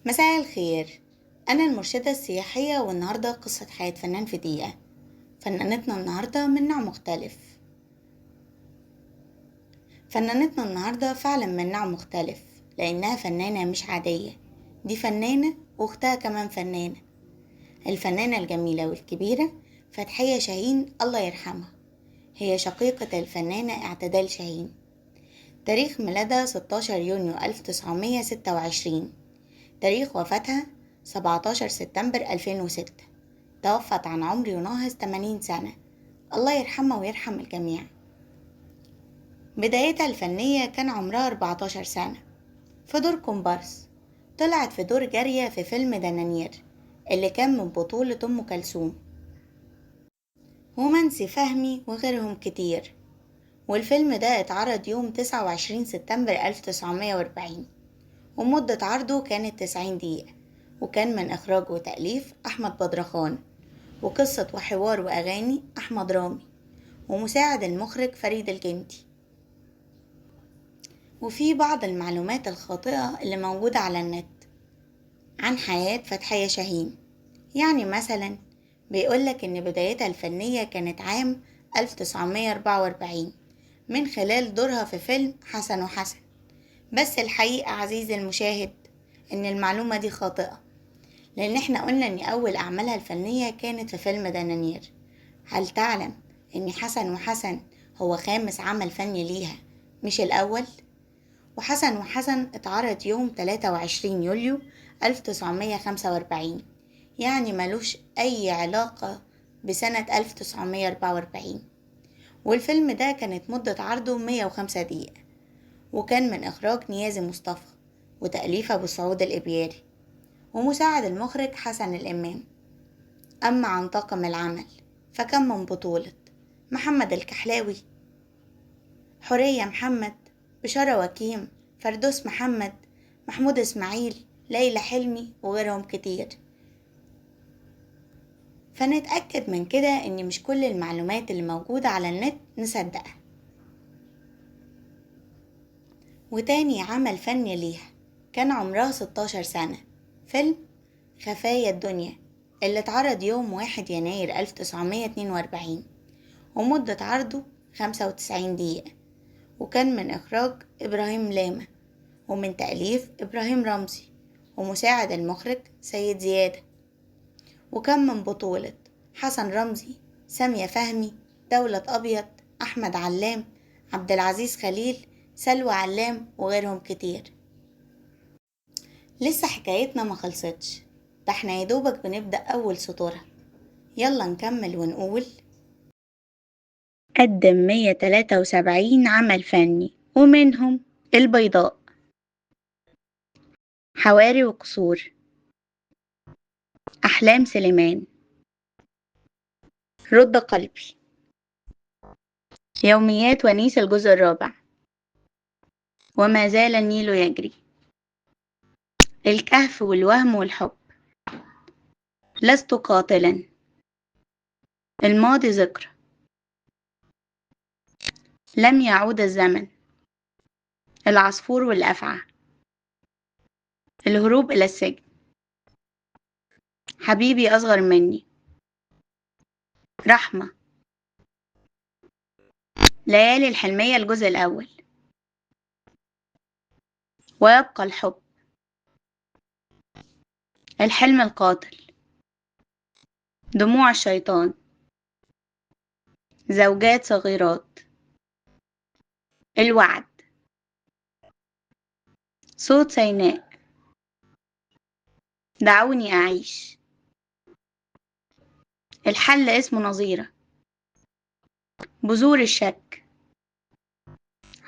مساء الخير. أنا المرشدة السياحية، والنهاردة قصة حياة فنان في دقيقة. فنانتنا النهاردة من نوع مختلف. فنانتنا النهاردة فعلا من نوع مختلف، لأنها فنانة مش عادية. دي فنانة وأختها كمان فنانة، الفنانة الجميلة والكبيرة فتحية شاهين، الله يرحمها. هي شقيقة الفنانة اعتدال شاهين. تاريخ ميلادها 16 يونيو 1926. تاريخ وفاتها 17 سبتمبر 2006. توفت عن عمر يناهز 80 سنة، الله يرحمها ويرحم الجميع. بدايتها الفنية كان عمرها 14 سنة في دور كومبارس. طلعت في دور جارية في فيلم دنانير اللي كان من بطولة أم كلثوم ومنسي فهمي وغيرهم كتير. والفيلم ده اتعرض يوم 29 سبتمبر 1940، ومدة عرضه كانت 90 دقيقة، وكان من إخراج وتأليف أحمد بدرخان، وقصة وحوار وأغاني أحمد رامي، ومساعد المخرج فريد الجندي. وفي بعض المعلومات الخاطئة اللي موجودة على النت عن حياة فتحية شاهين. يعني مثلا بيقولك إن بدايتها الفنية كانت عام 1944 من خلال دورها في فيلم حسن وحسن. بس الحقيقة عزيزي المشاهد إن المعلومة دي خاطئة، لأن احنا قلنا إن أول أعمالها الفنية كانت في فيلم دنانير. هل تعلم إن حسن وحسن هو خامس عمل فني ليها مش الأول؟ وحسن وحسن اتعرض يوم 23 يوليو 1945، يعني ملوش أي علاقة بسنة 1944. والفيلم ده كانت مدة عرضه 105 دقيقة، وكان من إخراج نيازي مصطفى وتأليف أبو سعود الإبياري، ومساعد المخرج حسن الإمام. أما عن طاقم العمل فكان من بطولة محمد الكحلاوي، حورية محمد، بشارة وكيم، فردوس محمد، محمود إسماعيل، ليلى حلمي وغيرهم كتير. فنتأكد من كده إن مش كل المعلومات اللي موجودة على النت نصدقها. وتاني عمل فني ليها كان عمرها 16 سنة، فيلم خفايا الدنيا اللي اتعرض يوم 1 يناير 1942، ومدة عرضه 95 دقيقة، وكان من إخراج إبراهيم لاما ومن تأليف إبراهيم رمزي، ومساعد المخرج سيد زيادة. وكان من بطولة حسن رمزي، سامية فهمي، دولة أبيض، أحمد علام، عبد العزيز خليل، سلوى علام وغيرهم كتير. لسه حكايتنا ما خلصتش، ده احنا يدوبك بنبدأ أول سطورها. يلا نكمل ونقول: قدم 173 عمل فني، ومنهم البيضاء، حواري وقصور، أحلام سليمان، رد قلبي، يوميات ونيس الجزء الرابع، وما زال النيل يجري، الكهف والوهم والحب، لست قاتلا، الماضي ذكرى، لم يعود الزمن، العصفور والأفعى، الهروب إلى السجن، حبيبي أصغر مني، رحمة، ليالي الحلمية الجزء الأول، ويبقى الحب، الحلم القاتل، دموع الشيطان، زوجات صغيرات، الوعد، صوت سيناء، دعوني أعيش، الحل اسمه نظيرة، بذور الشك،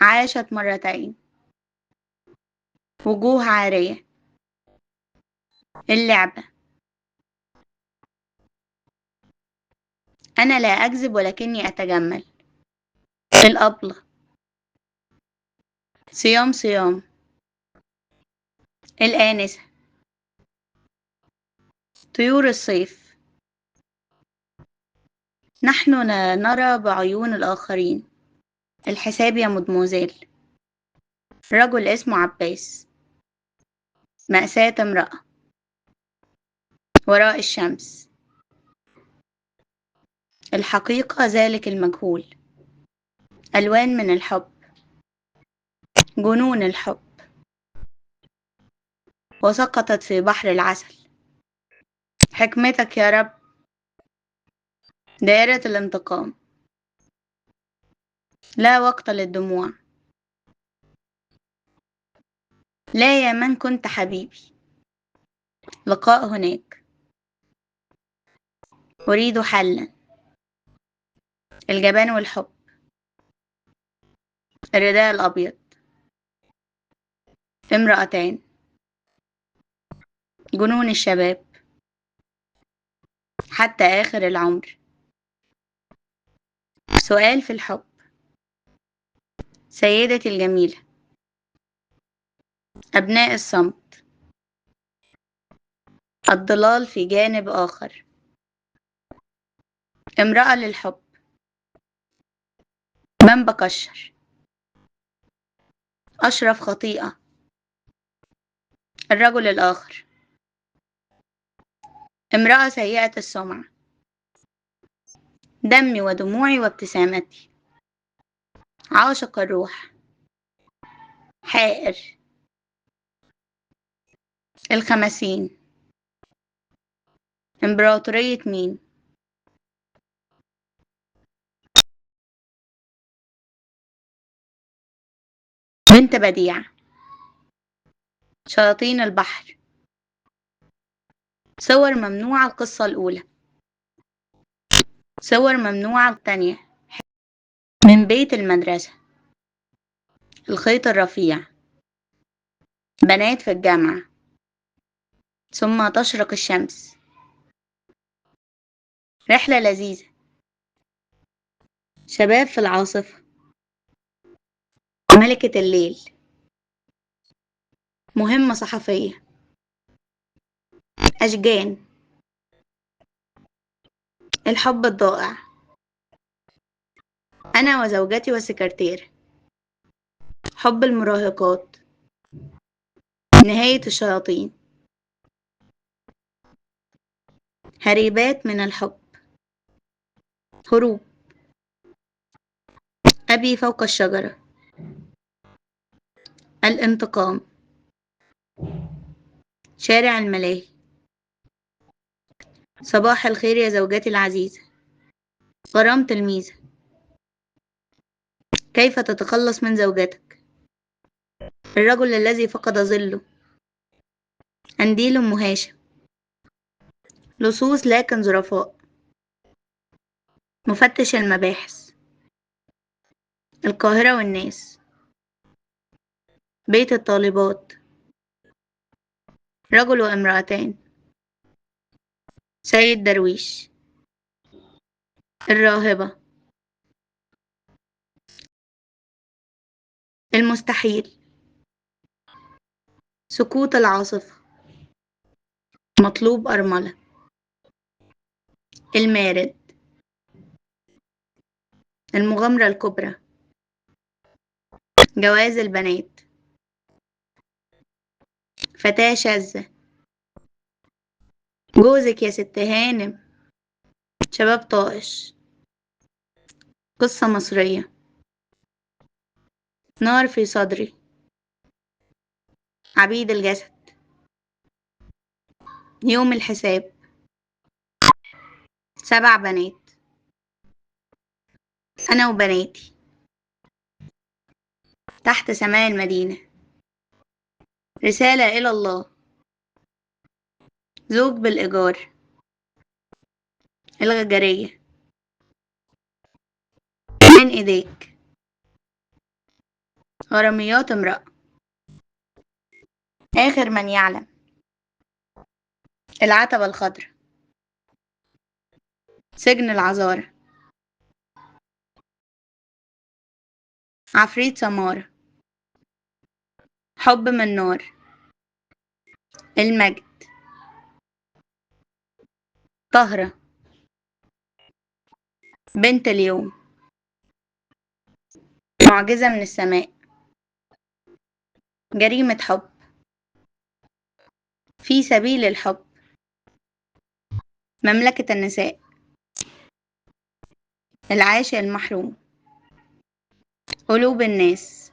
عاشت مرتين، وجوه عارية، اللعبة، أنا لا أكذب ولكني أتجمل، الأبلة، صيام صيام، الآنسة، طيور الصيف، نحن لا نرى بعيون الآخرين، الحساب يا مدموزيل، رجل اسمه عباس، مأساة امرأة، وراء الشمس. الحقيقة ذلك المجهول. ألوان من الحب. جنون الحب. وسقطت في بحر العسل. حكمتك يا رب. دائرة الانتقام. لا وقت للدموع. لا يا من كنت حبيبي. لقاء هناك. أريد حلا. الجبان والحب. الرداء الأبيض. امرأتان. جنون الشباب. حتى آخر العمر. سؤال في الحب. سيدتي الجميلة. أبناء الصمت. الضلال في جانب آخر. امرأة للحب. من بكشر. أشرف خطيئة. الرجل الآخر. امرأة سيئة السمعة. دمي ودموعي وابتسامتي. عاشق الروح. حائر. الخمسين. إمبراطورية مين؟ بنت بديع. شياطين البحر. صور ممنوعة القصة الأولى. صور ممنوعة الثانية. من بيت المدرسة. الخيط الرفيع. بنات في الجامعة. ثم تشرق الشمس. رحلة لذيذة. شباب في العاصفة. ملكة الليل. مهمة صحفية. أشجان. الحب الضائع. أنا وزوجتي وسكرتير. حب المراهقات. نهاية الشياطين. هريبات من الحب. هروب. أبي فوق الشجرة. الانتقام. شارع الملاهي. صباح الخير يا زوجتي العزيزة. غرام تلميذة. كيف تتخلص من زوجتك. الرجل الذي فقد ظله. قنديل أم هاشم. لصوص لكن ظرفاء. مفتش المباحث. القاهرة والناس. بيت الطالبات. رجل وامرأتان. سيد درويش. الراهبة. المستحيل. سكوت العاصفة. مطلوب أرملة. المارد. المغامرة الكبرى. جواز البنات. فتاة شاذة. جوزك يا ست هانم. شباب طائش. قصة مصرية. نار في صدري. عبيد الجسد. يوم الحساب. 7 بنات. أنا وبناتي. تحت سماء المدينة. رسالة إلى الله. زوج بالإيجار. الغجرية. من إيديك. غراميات امرأة. آخر من يعلم. العتبة الخضراء. سجن العذارى. عفريت سمارة. حب من نار. المجد. طهرة. بنت اليوم. معجزة من السماء. جريمة حب. في سبيل الحب. مملكة النساء، العاشق المحروم، قلوب الناس،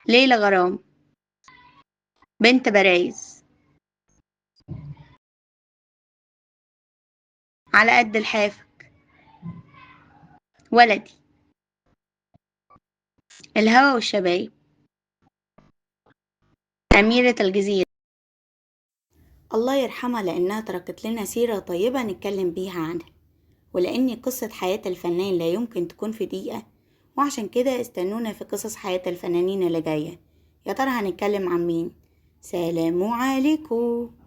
ليلة غرام، بنت برايز، على قد الحافك، ولدي، الهوى والشباب، أميرة الجزيرة. الله يرحمها لأنها تركت لنا سيرة طيبة نتكلم بيها عنها، ولأن قصة حياة الفنان لا يمكن تكون في دقيقة، وعشان كده استنونا في قصص حياة الفنانين اللي جاية. يا ترى هنتكلم عن مين؟ سلام عليكم.